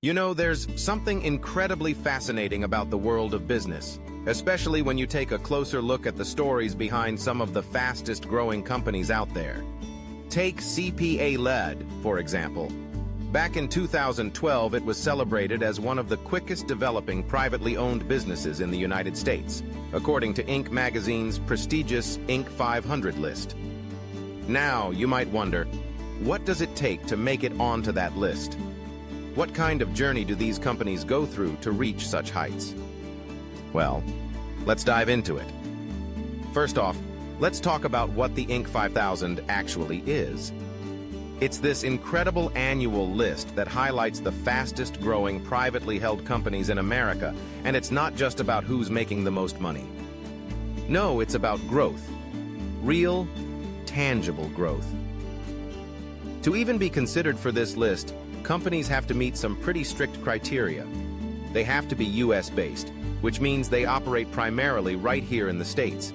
You know, there's something incredibly fascinating about the world of business, especially when you take a closer look at the stories behind some of the fastest-growing companies out there. Take CPAlead, for example. Back in 2012, it was celebrated as one of the quickest developing privately owned businesses in the United States, according to Inc. magazine's prestigious Inc. 500 list. Now, you might wonder, what does it take to make it onto that list? What kind of journey do these companies go through to reach such heights? Well, let's dive into it. First off, let's talk about what the Inc. 5000 actually is. It's this incredible annual list that highlights the fastest-growing privately held companies in America, and it's not just about who's making the most money. No, it's about growth. Real, tangible growth. To even be considered for this list, companies have to meet some pretty strict criteria. They have to be US-based, which means they operate primarily right here in the States.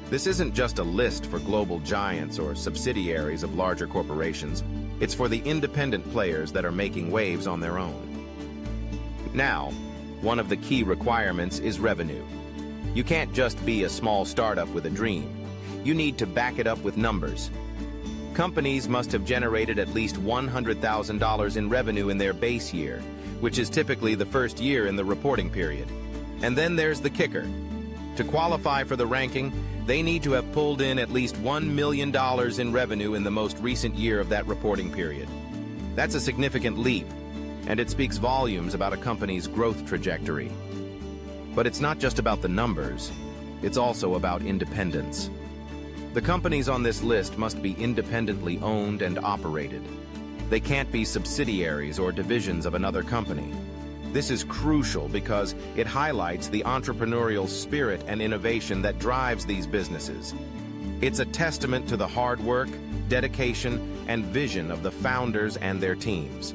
This isn't just a list for global giants or subsidiaries of larger corporations. It's for the independent players that are making waves on their own. Now, one of the key requirements is revenue. You can't just be a small startup with a dream. You need to back it up with numbers. Companies must have generated at least $100,000 in revenue in their base year, which is typically the first year in the reporting period. And then there's the kicker. To qualify for the ranking, they need to have pulled in at least $1 million in revenue in the most recent year of that reporting period. That's a significant leap, and it speaks volumes about a company's growth trajectory. But it's not just about the numbers, it's also about independence. The companies on this list must be independently owned and operated. They can't be subsidiaries or divisions of another company. This is crucial because it highlights the entrepreneurial spirit and innovation that drives these businesses. It's a testament to the hard work, dedication, and vision of the founders and their teams.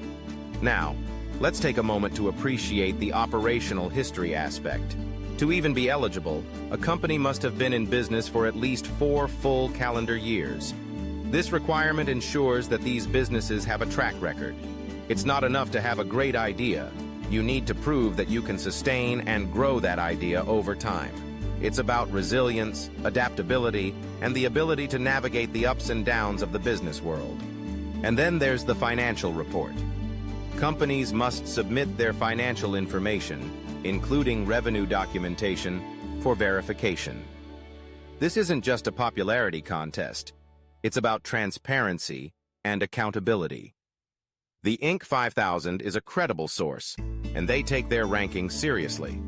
Now, let's take a moment to appreciate the operational history aspect. To even be eligible, a company must have been in business for at least 4 full calendar years. This requirement ensures that these businesses have a track record. It's not enough to have a great idea. You need to prove that you can sustain and grow that idea over time. It's about resilience, adaptability, and the ability to navigate the ups and downs of the business world. And then there's the financial report. Companies must submit their financial information, including revenue documentation, for verification. This isn't just a popularity contest. It's about transparency and accountability. The Inc. 5000 is a credible source, and they take their rankings seriously.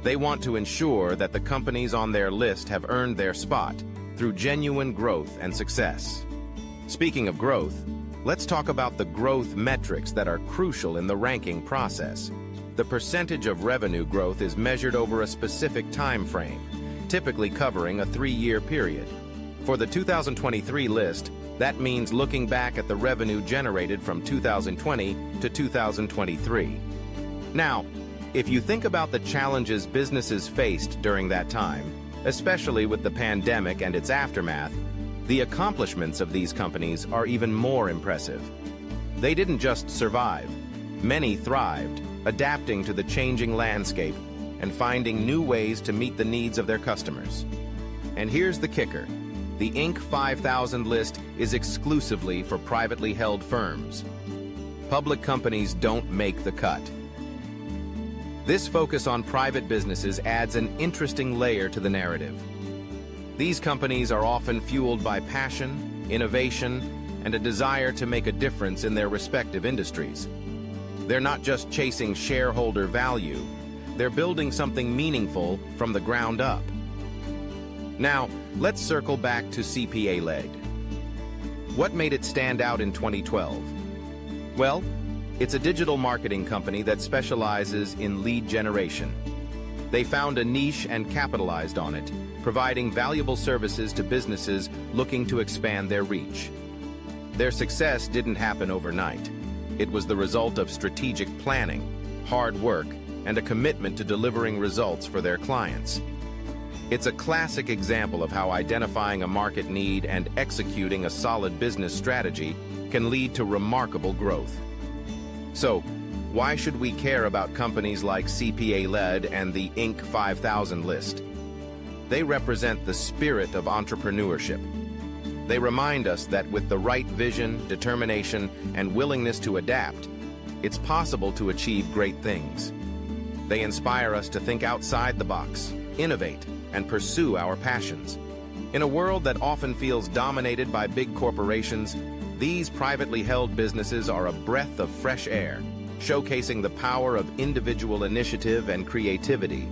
They want to ensure that the companies on their list have earned their spot through genuine growth and success. Speaking of growth, let's talk about the growth metrics that are crucial in the ranking process. The percentage of revenue growth is measured over a specific time frame, typically covering a 3-year period. For the 2023 list, that means looking back at the revenue generated from 2020 to 2023. Now, if you think about the challenges businesses faced during that time, especially with the pandemic and its aftermath, the accomplishments of these companies are even more impressive. They didn't just survive. Many thrived, adapting to the changing landscape and finding new ways to meet the needs of their customers. And here's the kicker. The Inc. 5000 list is exclusively for privately held firms. Public companies don't make the cut. This focus on private businesses adds an interesting layer to the narrative. These companies are often fueled by passion, innovation, and a desire to make a difference in their respective industries. They're not just chasing shareholder value, they're building something meaningful from the ground up. Now, let's circle back to CPAlead. What made it stand out in 2012? Well, it's a digital marketing company that specializes in lead generation. They found a niche and capitalized on it, providing valuable services to businesses looking to expand their reach. Their success didn't happen overnight. It was the result of strategic planning, hard work, and a commitment to delivering results for their clients. It's a classic example of how identifying a market need and executing a solid business strategy can lead to remarkable growth. So, Why should we care about companies like CPAlead and the Inc. 5000 list? They represent the spirit of entrepreneurship. They remind us that with the right vision, determination, and willingness to adapt, it's possible to achieve great things. They inspire us to think outside the box, innovate, and pursue our passions. In a world that often feels dominated by big corporations, these privately held businesses are a breath of fresh air, showcasing the power of individual initiative and creativity.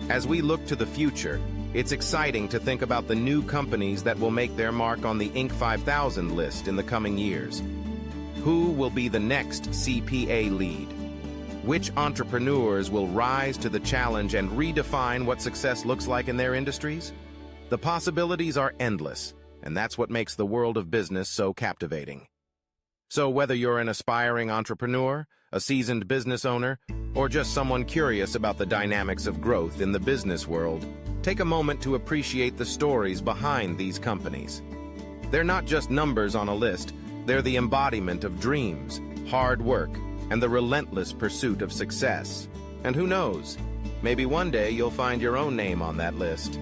As we look to the future, it's exciting to think about the new companies that will make their mark on the Inc. 5000 list in the coming years. Who will be the next CPAlead? Which entrepreneurs will rise to the challenge and redefine what success looks like in their industries? The possibilities are endless, and that's what makes the world of business so captivating. So whether you're an aspiring entrepreneur, a seasoned business owner, or just someone curious about the dynamics of growth in the business world, take a moment to appreciate the stories behind these companies. They're not just numbers on a list, they're the embodiment of dreams, hard work, and the relentless pursuit of success. And who knows, maybe one day you'll find your own name on that list.